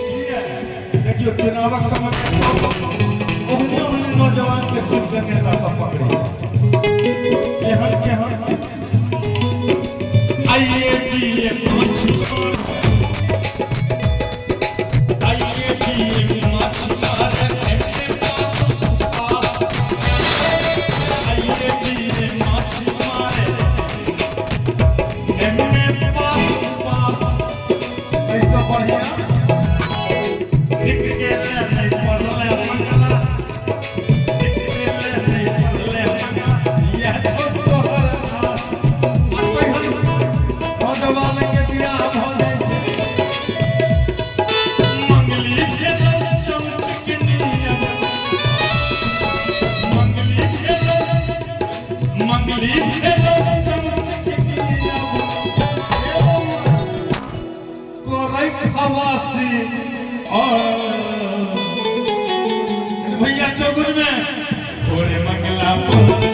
देखियो चुनावक समय ओहने नौजवान के चिंता नेता सब पकड़े यहाँ आइए भी भैया चौगुन में थोड़े मंगला